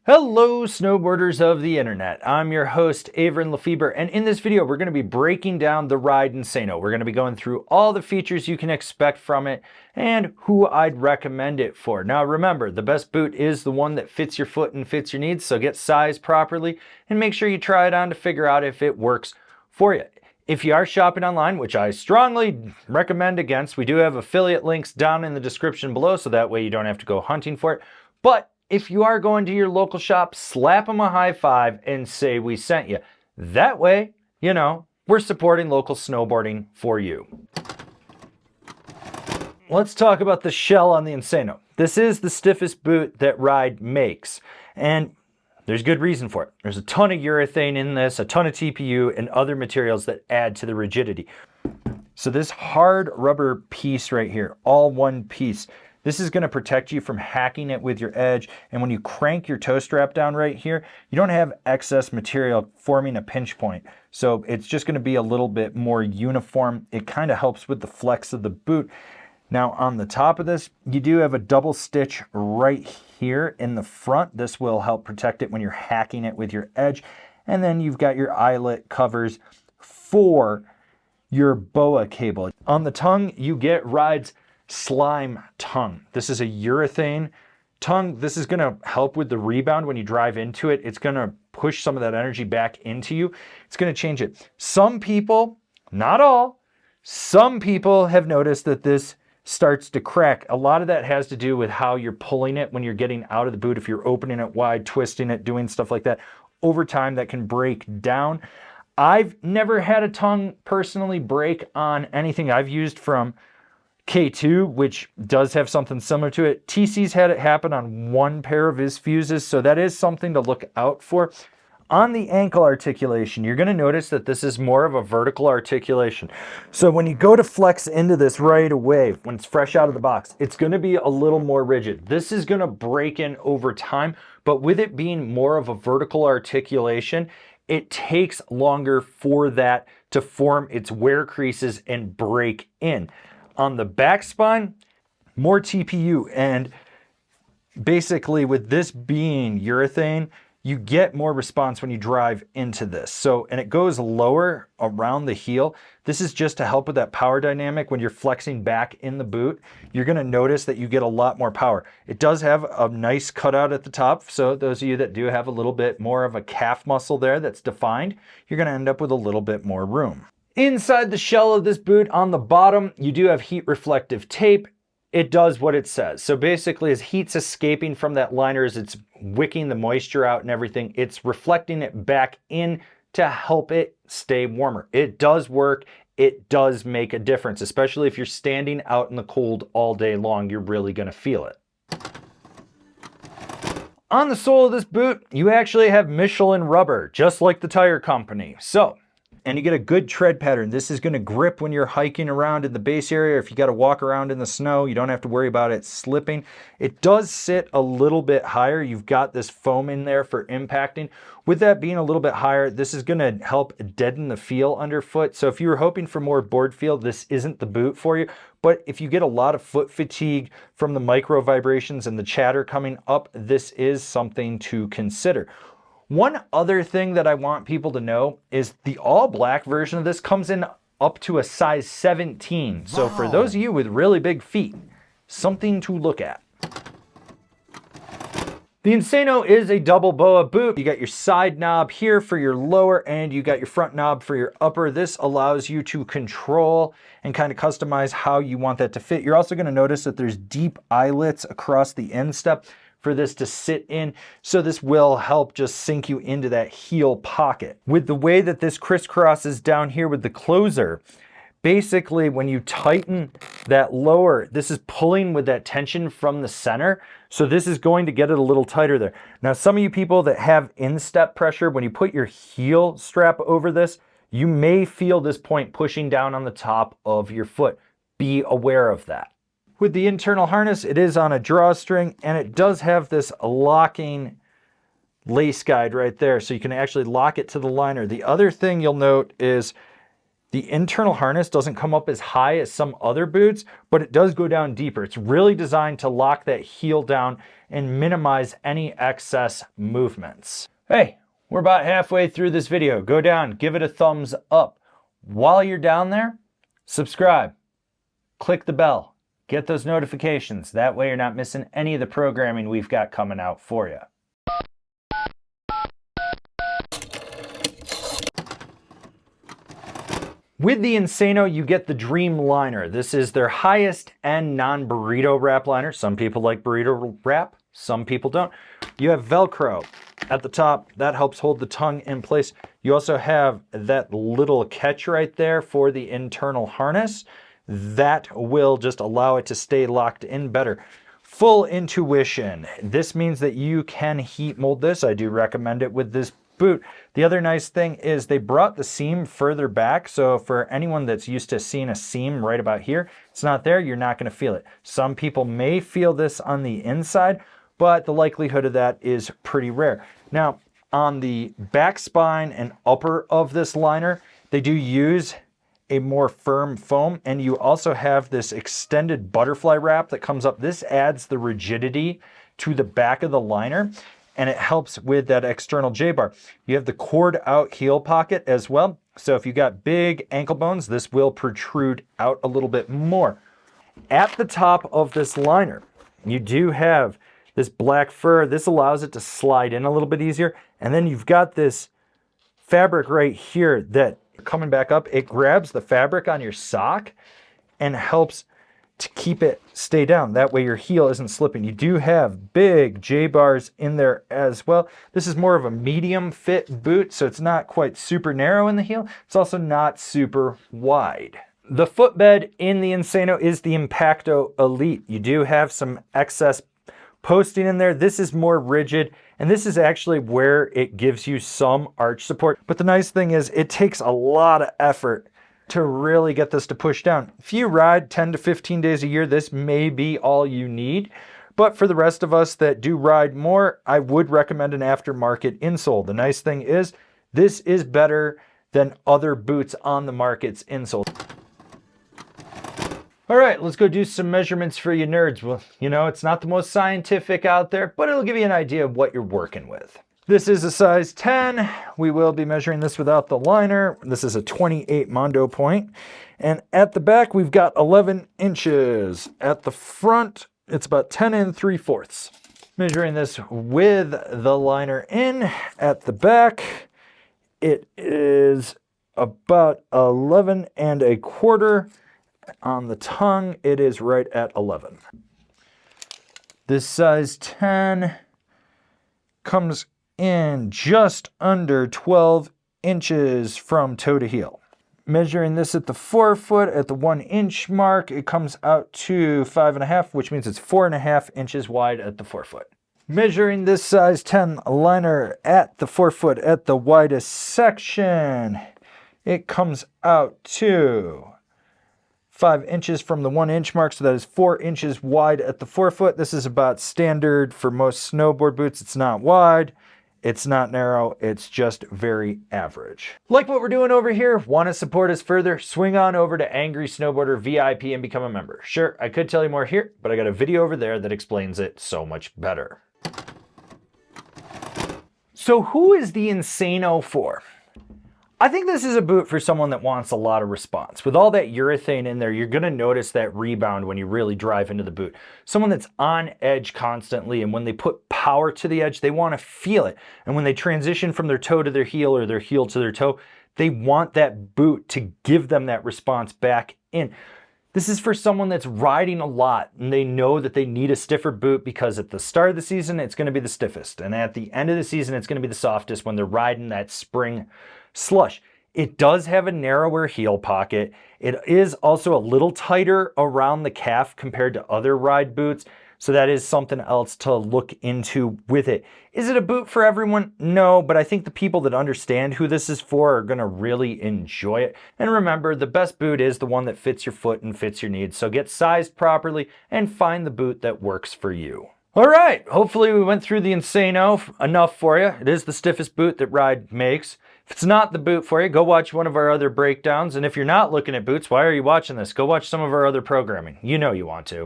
Hello snowboarders of the internet, I'm your host Avran LeFeber, and in this video we're going to be breaking down the ride Insano. We're going to be going through all the features you can expect from it and who I'd recommend it for. Now remember, the best boot is the one that fits your foot and fits your needs, so get sized properly and make sure you try it on to figure out if it works for you. If you are shopping online, which I strongly recommend against, we do have affiliate links down in the description below, so that way you don't have to go hunting for it. But if you are going to your local shop, slap them a high five and say we sent you. That way, you know, we're supporting local snowboarding for you. Let's talk about the shell on the Insano. This is the stiffest boot that Ride makes, and there's good reason for it. There's a ton of urethane in this, a ton of TPU, and other materials that add to the rigidity. So this hard rubber piece right here, all one piece, this is going to protect you from hacking it with your edge, and when you crank your toe strap down right here, you don't have excess material forming a pinch point. So it's just going to be a little bit more uniform. It kind of helps with the flex of the boot. Now on the top of this, you do have a double stitch right here in the front. This will help protect it when you're hacking it with your edge. And then you've got your eyelet covers for your BOA cable. On the tongue, you get Ride's slime tongue. This is a urethane tongue. This is going to help with the rebound when you drive into it. It's going to push some of that energy back into you. It's going to change it. Some people, not all, some people have noticed that this starts to crack. A lot of that has to do with how you're pulling it when you're getting out of the boot. If you're opening it wide, twisting it, doing stuff like that, over time that can break down. I've never had a tongue personally break on anything I've used from K2, which does have something similar to it. TC's had it happen on one pair of his fuses, so that is something to look out for. On the ankle articulation, you're going to notice that this is more of a vertical articulation. So when you go to flex into this right away, when it's fresh out of the box, it's going to be a little more rigid. This is going to break in over time, but with it being more of a vertical articulation, it takes longer for that to form its wear creases and break in. On the back spine, more TPU, and basically with this being urethane, you get more response when you drive into this. So, and it goes lower around the heel. This is just to help with that power dynamic. When you're flexing back in the boot, you're going to notice that you get a lot more power. It does have a nice cutout at the top. So those of you that do have a little bit more of a calf muscle there that's defined, you're going to end up with a little bit more room. Inside the shell of this boot on the bottom, you do have heat reflective tape. It does what it says. So basically as heat's escaping from that liner, as it's wicking the moisture out and everything, it's reflecting it back in to help it stay warmer. It does work. It does make a difference, especially if you're standing out in the cold all day long, you're really going to feel it. On the sole of this boot, you actually have Michelin rubber, just like the tire company. And you get a good tread pattern. This is going to grip when you're hiking around in the base area. If you got to walk around in the snow, you don't have to worry about it slipping. It does sit a little bit higher. You've got this foam in there for impacting. With that being a little bit higher, this is going to help deaden the feel underfoot. So if you were hoping for more board feel, this isn't the boot for you. But if you get a lot of foot fatigue from the micro vibrations and the chatter coming up, this is something to consider. One other thing that I want people to know is the all black version of this comes in up to a size 17. So for those of you with really big feet, something to look at. The Insano is a double BOA boot. You got your side knob here for your lower, and you got your front knob for your upper. This allows you to control and kind of customize how you want that to fit. You're also going to notice that there's deep eyelets across the instep for this to sit in, so this will help just sink you into that heel pocket. With the way that this crisscrosses down here with the closer, basically when you tighten that lower, this is pulling with that tension from the center, so this is going to get it a little tighter there. Now some of you people that have instep pressure, when you put your heel strap over this, you may feel this point pushing down on the top of your foot. Be aware of that. With the internal harness, it is on a drawstring, and it does have this locking lace guide right there, so you can actually lock it to the liner. The other thing you'll note is the internal harness doesn't come up as high as some other boots, but it does go down deeper. It's really designed to lock that heel down and minimize any excess movements. Hey, we're about halfway through this video. Go down, give it a thumbs up. While you're down there, subscribe, click the bell, get those notifications. That way you're not missing any of the programming we've got coming out for you. With the Insano, you get the Dream Liner. This is their highest end non-burrito wrap liner. Some people like burrito wrap, some people don't. You have Velcro at the top. That helps hold the tongue in place. You also have that little catch right there for the internal harness. That will just allow it to stay locked in better. Full intuition. This means that you can heat mold this. I do recommend it with this boot. The other nice thing is they brought the seam further back, so for anyone that's used to seeing a seam right about here, it's not there, you're not going to feel it. Some people may feel this on the inside, but the likelihood of that is pretty rare. Now, on the back spine and upper of this liner, they do use a more firm foam, and you also have this extended butterfly wrap that comes up. This adds the rigidity to the back of the liner, and it helps with that external J-bar. You have the cord out heel pocket as well. So if you got big ankle bones, this will protrude out a little bit more. At the top of this liner, you do have this black fur. This allows it to slide in a little bit easier. And then you've got this fabric right here that coming back up, it grabs the fabric on your sock and helps to keep it stay down. That way your heel isn't slipping. You do have big J-bars in there as well. This is more of a medium fit boot, so it's not quite super narrow in the heel. It's also not super wide. The footbed in the Insano is the Impacto Elite. You do have some excess posting in there. This is more rigid, and this is actually where it gives you some arch support. But the nice thing is it takes a lot of effort to really get this to push down. If you ride 10 to 15 days a year, this may be all you need. But for the rest of us that do ride more, I would recommend an aftermarket insole. The nice thing is this is better than other boots on the market's insole. All right, let's go do some measurements for you nerds. Well, you know, it's not the most scientific out there, but it'll give you an idea of what you're working with. This is a size 10. We will be measuring this without the liner. This is a 28 Mondo point. And at the back, we've got 11 inches. At the front, it's about 10 3/4. Measuring this with the liner in. At the back, it is about 11 1/4. On the tongue, it is right at 11. This size 10 comes in just under 12 inches from toe to heel. Measuring this at the forefoot at the 1 inch mark, it comes out to 5.5, which means it's 4.5 inches wide at the forefoot. Measuring this size 10 liner at the forefoot at the widest section, it comes out to 5 inches from the 1 inch mark, so that is 4 inches wide at the forefoot. This is about standard for most snowboard boots. It's not wide. It's not narrow, it's just very average. Like what we're doing over here? Want to support us further? Swing on over to Angry Snowboarder VIP and become a member. Sure, I could tell you more here, but I got a video over there that explains it so much better. So who is the Insano for? I think this is a boot for someone that wants a lot of response. With all that urethane in there, you're gonna notice that rebound when you really drive into the boot. Someone that's on edge constantly, and when they put power to the edge, they wanna feel it. And when they transition from their toe to their heel or their heel to their toe, they want that boot to give them that response back in. This is for someone that's riding a lot and they know that they need a stiffer boot because at the start of the season, it's gonna be the stiffest. And at the end of the season, it's gonna be the softest when they're riding that spring slush. It does have a narrower heel pocket. It is also a little tighter around the calf compared to other ride boots. So that is something else to look into with it. Is it a boot for everyone? No, but I think the people that understand who this is for are gonna really enjoy it. And remember, the best boot is the one that fits your foot and fits your needs. So get sized properly and find the boot that works for you. All right, hopefully we went through the Insano enough for you. It is the stiffest boot that Ride makes. If it's not the boot for you, go watch one of our other breakdowns. And if you're not looking at boots, why are you watching this? Go watch some of our other programming. You know you want to.